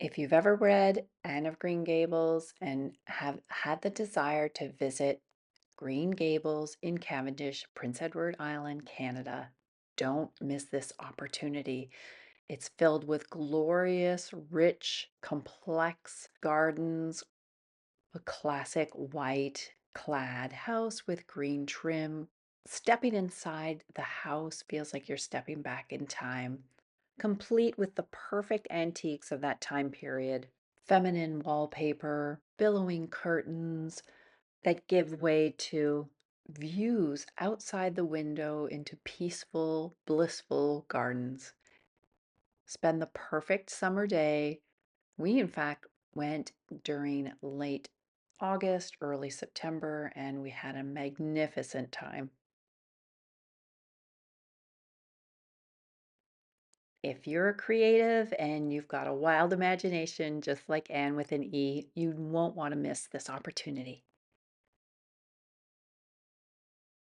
If you've ever read Anne of Green Gables and have had the desire to visit Green Gables in Cavendish, Prince Edward Island, Canada, don't miss this opportunity. It's filled with glorious, rich, complex gardens, a classic white clad house with green trim. Stepping inside the house feels like you're stepping back in time, complete with the perfect antiques of that time period. Feminine wallpaper, billowing curtains that give way to views outside the window into peaceful, blissful gardens. Spend the perfect summer day. We, in fact, went during late August, early September, and we had a magnificent time. If you're a creative and you've got a wild imagination, just like Anne with an E, you won't want to miss this opportunity.